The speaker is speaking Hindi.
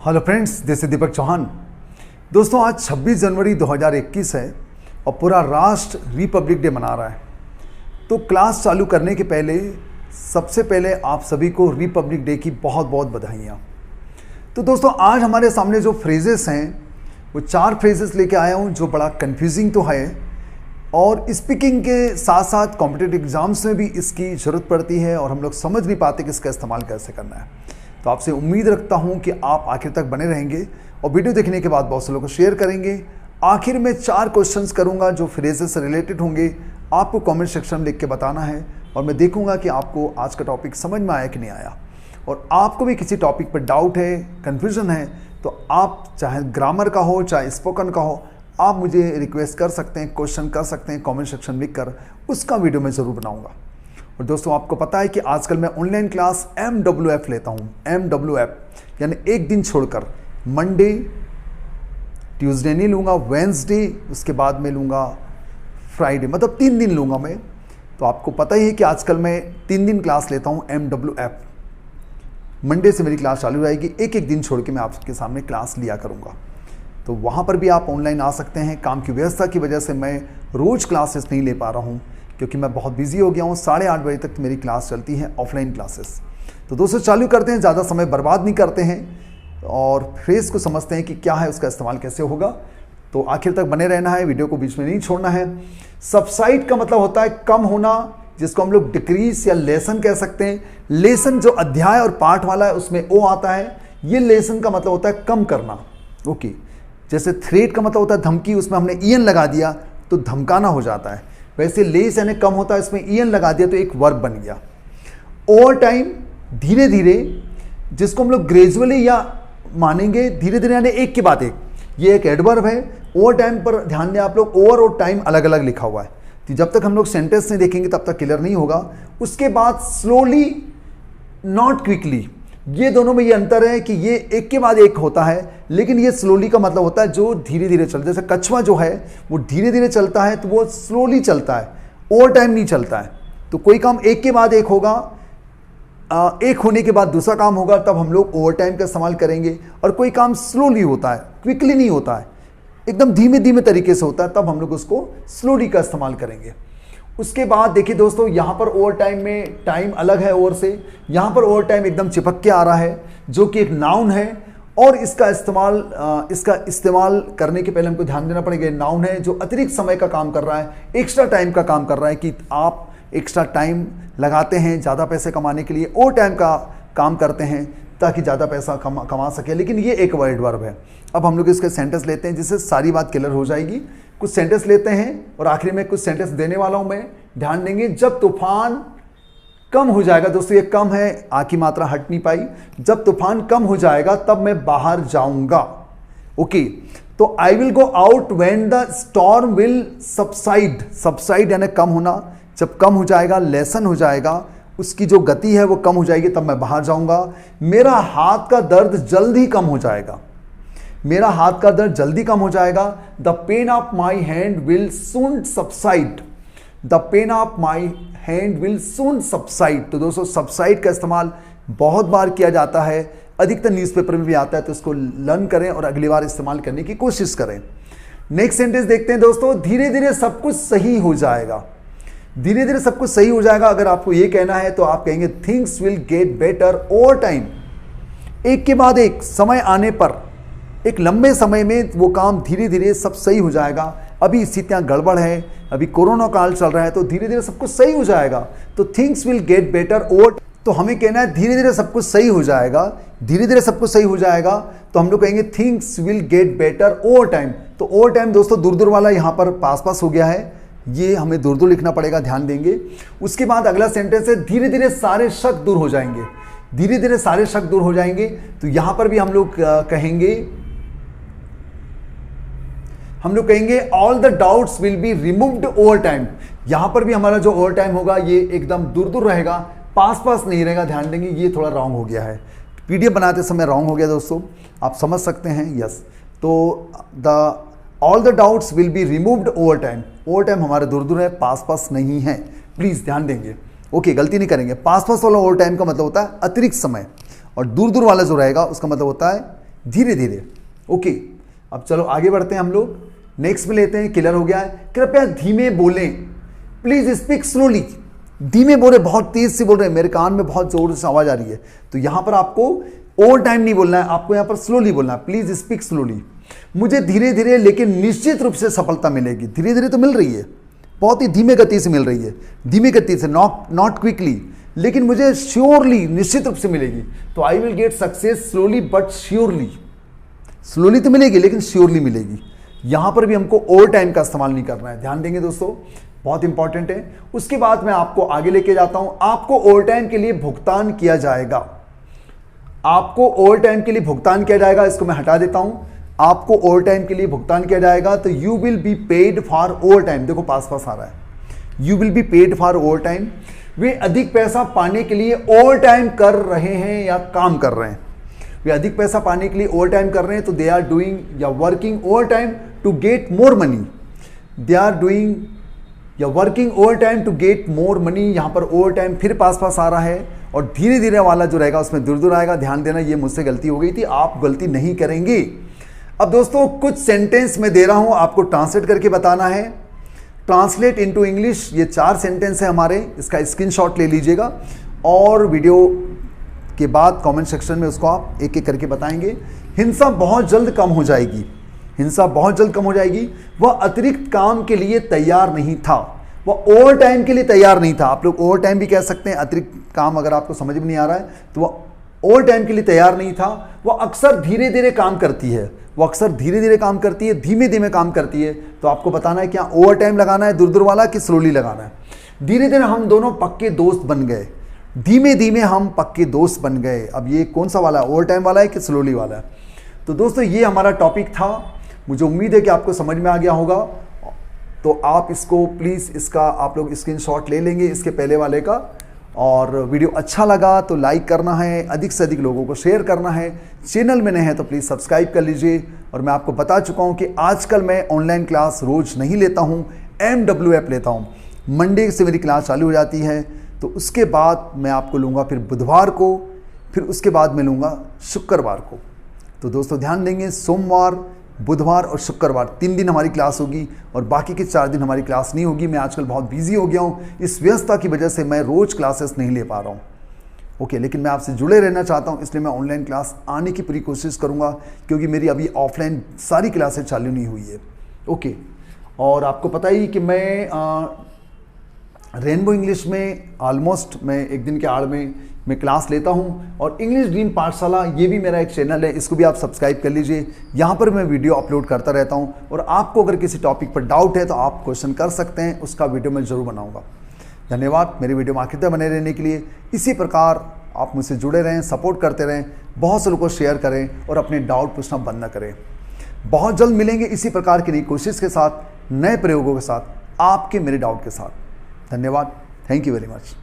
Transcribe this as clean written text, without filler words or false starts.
हेलो फ्रेंड्स, दिस इज दीपक चौहान। दोस्तों, आज 26 जनवरी 2021 है और पूरा राष्ट्र रिपब्लिक डे मना रहा है। तो क्लास चालू करने के पहले सबसे पहले आप सभी को रिपब्लिक डे की बहुत बहुत बधाइयाँ। तो दोस्तों, आज हमारे सामने जो फ्रेजेस हैं वो 4 फ्रेजेस लेके आया हूँ जो बड़ा कंफ्यूजिंग तो है और स्पीकिंग के साथ साथ कॉम्पिटिटिव एग्जाम्स में भी इसकी ज़रूरत पड़ती है और हम लोग समझ नहीं पाते कि इसका इस्तेमाल कैसे करना है। तो आपसे उम्मीद रखता हूं कि आप आखिर तक बने रहेंगे और वीडियो देखने के बाद बहुत से लोगों को शेयर करेंगे। आखिर में 4 क्वेश्चंस करूंगा जो फ्रेजेस से रिलेटेड होंगे। आपको कमेंट सेक्शन में लिख के बताना है और मैं देखूंगा कि आपको आज का टॉपिक समझ में आया कि नहीं आया। और आपको भी किसी टॉपिक पर डाउट है, कन्फ्यूजन है, तो आप चाहे ग्रामर का हो चाहे स्पोकन का हो, आप मुझे रिक्वेस्ट कर सकते हैं, क्वेश्चन कर सकते हैं कमेंट सेक्शन में लिखकर। उसका वीडियो मैं ज़रूर बनाऊंगा। और दोस्तों, आपको पता है कि आजकल मैं ऑनलाइन क्लास MWF लेता हूँ। MWF यानी एक दिन छोड़कर, मंडे, ट्यूसडे नहीं लूँगा, वेंसडे, उसके बाद में लूँगा फ्राइडे, मतलब 3 दिन लूँगा मैं। तो आपको पता ही है कि आजकल मैं 3 दिन क्लास लेता हूँ MWF। मंडे से मेरी क्लास चालू रहेगी, एक दिन छोड़ के मैं आपके सामने क्लास लिया करूँगा। तो वहाँ पर भी आप ऑनलाइन आ सकते हैं। काम की व्यवस्था की वजह से मैं रोज़ क्लासेस नहीं ले पा रहा हूँ क्योंकि मैं बहुत बिजी हो गया हूँ। 8:30 बजे तक मेरी क्लास चलती है, ऑफलाइन क्लासेस। तो दोस्तों, चालू करते हैं, ज़्यादा समय बर्बाद नहीं करते हैं और फ्रेज को समझते हैं कि क्या है, उसका इस्तेमाल कैसे होगा। तो आखिर तक बने रहना है, वीडियो को बीच में नहीं छोड़ना है। सबसाइड का मतलब होता है कम होना, जिसको हम लोग डिक्रीज या लेसन कह सकते हैं। लेसन जो अध्याय और पाठ वाला है उसमें ओ आता है। ये लेसन का मतलब होता है कम करना। ओके, जैसे थ्रेट का मतलब होता है धमकी, उसमें हमने ईएन लगा दिया तो धमकाना हो जाता है। वैसे लेस यानी कम होता है, इसमें ईएन लगा दिया तो एक वर्ब बन गया। ओवर टाइम धीरे धीरे, जिसको हम लोग ग्रेजुअली या मानेंगे, धीरे धीरे यानी एक के बाद एक, ये एक एडवर्ब है। ओवर टाइम पर ध्यान दें आप लोग, ओवर और टाइम अलग अलग लिखा हुआ है। तो जब तक हम लोग सेंटेंस नहीं देखेंगे तब तक क्लियर नहीं होगा। उसके बाद स्लोली, नॉट क्विकली, ये दोनों में ये अंतर है कि ये एक के बाद एक होता है, लेकिन ये स्लोली का मतलब होता है जो धीरे धीरे चलता है। जैसे कछुआ जो है वो धीरे धीरे चलता है तो वो स्लोली चलता है, ओवर टाइम नहीं चलता है। तो कोई काम एक के बाद एक होगा, एक होने के बाद दूसरा काम होगा, तब हम लोग ओवर टाइम का इस्तेमाल करेंगे। और कोई काम स्लोली होता है, क्विकली नहीं होता है, एकदम धीमे धीमे तरीके से होता है, तब हम लोग उसको स्लोली का इस्तेमाल करेंगे। उसके बाद देखिए दोस्तों, यहाँ पर ओवर टाइम में टाइम अलग है ओवर से। यहाँ पर ओवर टाइम एकदम चिपक के आ रहा है जो कि एक नाउन है और इसका इस्तेमाल करने के पहले हमको ध्यान देना पड़ेगा। नाउन है जो अतिरिक्त समय का काम कर रहा है, एक्स्ट्रा टाइम का काम कर रहा है, कि आप एक्स्ट्रा टाइम लगाते हैं ज़्यादा पैसे कमाने के लिए, ओवर टाइम का काम करते हैं ताकि ज़्यादा पैसा कमा सके। लेकिन ये एक वर्ड है। अब हम लोग इसके सेंटेंस लेते हैं जिससे सारी बात क्लियर हो जाएगी। कुछ सेंटेंस लेते हैं और आखिरी में कुछ सेंटेंस देने वाला हूं मैं, ध्यान देंगे। जब तूफान कम हो जाएगा, दोस्तों ये कम है, आ की मात्रा हट नहीं पाई। जब तूफान कम हो जाएगा तब मैं बाहर जाऊंगा। ओके, तो I will go out when the storm will subside. Subside यानी कम होना, जब कम हो जाएगा, लेसन हो जाएगा, उसकी जो गति है वो कम हो जाएगी, तब मैं बाहर जाऊंगा। मेरा हाथ का दर्द जल्द ही कम हो जाएगा। मेरा हाथ का दर्द जल्दी कम हो जाएगा। The pain of my hand will soon subside. The pain of my hand will soon subside. तो दोस्तों, सबसाइड का इस्तेमाल बहुत बार किया जाता है, अधिकतर न्यूज़पेपर में भी आता है, तो इसको लर्न करें और अगली बार इस्तेमाल करने की कोशिश करें। नेक्स्ट सेंटेंस देखते हैं दोस्तों। धीरे धीरे सब कुछ सही हो जाएगा। धीरे धीरे सब कुछ सही हो जाएगा, अगर आपको ये कहना है तो आप कहेंगे things will get better over time. एक के बाद एक, समय आने पर, एक लंबे समय में वो काम धीरे धीरे सब सही हो जाएगा। अभी स्थितियां गड़बड़ है, अभी कोरोना काल चल रहा है, तो धीरे धीरे सब कुछ सही हो जाएगा। तो things will get better over, तो हमें कहना है धीरे धीरे सब कुछ सही हो जाएगा। धीरे धीरे सब कुछ सही हो जाएगा तो हम लोग कहेंगे things will get better over time. तो ओवर टाइम दोस्तों दूर दूर वाला यहाँ पर पास हो गया है, ये हमें दूर दूर लिखना पड़ेगा, ध्यान देंगे। उसके बाद अगला सेंटेंस है धीरे धीरे सारे शक दूर हो जाएंगे। धीरे धीरे सारे शक दूर हो जाएंगे, तो यहां पर भी हम लोग कहेंगे all the doubts will be removed over time. यहां पर भी हमारा जो ओवर टाइम होगा ये एकदम दूर दूर रहेगा, पास नहीं रहेगा, ध्यान देंगे। ये थोड़ा रॉन्ग हो गया है, पीडीएफ बनाते समय रॉन्ग हो गया दोस्तों, आप समझ सकते हैं। यस, तो the all the doubts will be removed over time. Over time हमारे दूर दूर है, पास नहीं है, प्लीज ध्यान देंगे। ओके, गलती नहीं करेंगे। पास वाला ओवर टाइम का मतलब होता है अतिरिक्त समय, और दूर दूर वाला जो रहेगा उसका मतलब होता है धीरे धीरे। ओके, अब चलो आगे बढ़ते हैं हम लोग, नेक्स्ट में लेते हैं। क्लियर हो गया है? कृपया धीमे बोलें, प्लीज स्पीक स्लोली। धीमे बोले, बहुत तेज से बोल रहे हैं, मेरे कान में बहुत जोर से आवाज आ रही है, तो यहां पर आपको ओवर टाइम नहीं बोलना है, आपको यहां पर स्लोली बोलना है। Please speak slowly. मुझे धीरे धीरे लेकिन निश्चित रूप से सफलता मिलेगी। धीरे धीरे तो मिल रही है, बहुत ही धीमे गति से मिल रही है, धीमे गति से, नॉट क्विकली, लेकिन मुझे श्योरली, निश्चित रूप से मिलेगी। तो I will get success slowly but surely. Slowly तो मिलेगी लेकिन श्योरली मिलेगी। यहां पर भी हमको ओवर टाइम का इस्तेमाल नहीं करना है, ध्यान देंगे दोस्तों, बहुत इंपॉर्टेंट है। उसके बाद मैं आपको आगे लेके जाता हूं। आपको ओवर टाइम के लिए भुगतान किया जाएगा, आपको ओवर टाइम के लिए भुगतान किया जाएगा। इसको मैं हटा देता हूं। आपको ओवर टाइम के लिए भुगतान किया जाएगा, तो you will be paid for overtime. देखो पास पास आ रहा है, you will be paid for overtime. वे अधिक पैसा पाने के लिए ओवर टाइम कर रहे हैं या काम कर रहे हैं। वे अधिक पैसा पाने के लिए ओवर टाइम कर रहे हैं, तो दे आर डूइंग या working overtime to get more money. They are doing या working overtime to get more money. यहां पर ओवर टाइम फिर पास पास आ रहा है, और धीरे धीरे वाला जो रहेगा उसमें दूर दूर आएगा। ध्यान देना, ये मुझसे गलती हो गई थी, आप गलती नहीं करेंगे। अब दोस्तों कुछ सेंटेंस मैं दे रहा हूं, आपको ट्रांसलेट करके बताना है। ट्रांसलेट इनटू इंग्लिश, ये 4 सेंटेंस है हमारे, इसका स्क्रीनशॉट ले लीजिएगा, और वीडियो के बाद कमेंट सेक्शन में उसको आप एक एक करके बताएंगे। हिंसा बहुत जल्द कम हो जाएगी, हिंसा बहुत जल्द कम हो जाएगी। वह अतिरिक्त काम के लिए तैयार नहीं था, वह ओवर टाइम के लिए तैयार नहीं था। आप लोग ओवर टाइम भी कह सकते हैं, अतिरिक्त काम अगर आपको समझ में नहीं आ रहा है तो वह ओवर टाइम के लिए तैयार नहीं था। वह अक्सर धीरे धीरे काम करती है, वो अक्सर धीरे धीरे काम करती है, धीमे धीमे काम करती है। तो आपको बताना है क्या ओवर टाइम लगाना है दूर दूर वाला कि स्लोली लगाना है। धीरे धीरे हम दोनों पक्के दोस्त बन गए, धीमे धीमे हम पक्के दोस्त बन गए। अब ये कौन सा वाला है, ओवर टाइम वाला है कि स्लोली वाला है? तो दोस्तों ये हमारा टॉपिक था, मुझे उम्मीद है कि आपको समझ में आ गया होगा। तो आप इसको प्लीज़, इसका आप लोग स्क्रीनशॉट ले लेंगे इसके पहले वाले का, और वीडियो अच्छा लगा तो लाइक करना है, अधिक से अधिक लोगों को शेयर करना है। चैनल में नए हैं तो प्लीज़ सब्सक्राइब कर लीजिए। और मैं आपको बता चुका हूं कि आजकल मैं ऑनलाइन क्लास रोज़ नहीं लेता हूं, MW ऐप लेता हूं। मंडे से मेरी क्लास चालू हो जाती है, तो उसके बाद मैं आपको लूँगा फिर बुधवार को, फिर उसके बाद मैं लूँगा शुक्रवार को। तो दोस्तों ध्यान देंगे, सोमवार, बुधवार और शुक्रवार 3 दिन हमारी क्लास होगी, और बाकी के 4 दिन हमारी क्लास नहीं होगी। मैं आजकल बहुत बिजी हो गया हूँ, इस व्यस्तता की वजह से मैं रोज़ क्लासेस नहीं ले पा रहा हूँ। ओके, लेकिन मैं आपसे जुड़े रहना चाहता हूँ, इसलिए मैं ऑनलाइन क्लास आने की पूरी कोशिश करूँगा, क्योंकि मेरी अभी ऑफलाइन सारी क्लासेस चालू नहीं हुई है। ओके, और आपको पता ही कि मैं रेनबो इंग्लिश में ऑलमोस्ट मैं एक दिन के आड़ में मैं क्लास लेता हूं, और इंग्लिश ड्रीम पाठशाला ये भी मेरा एक चैनल है, इसको भी आप सब्सक्राइब कर लीजिए। यहां पर मैं वीडियो अपलोड करता रहता हूं, और आपको अगर किसी टॉपिक पर डाउट है तो आप क्वेश्चन कर सकते हैं, उसका वीडियो मैं ज़रूर बनाऊंगा। धन्यवाद मेरी वीडियो में आखिर तक बने रहने के लिए। इसी प्रकार आप मुझसे जुड़े रहें, सपोर्ट करते रहें, बहुत से लोगों को शेयर करें, और अपने डाउट पूछना बंद न करें। बहुत जल्द मिलेंगे इसी प्रकार की नई कोशिश के साथ, नए प्रयोगों के साथ, आपके मेरे डाउट के साथ। धन्यवाद, थैंक यू वेरी मच।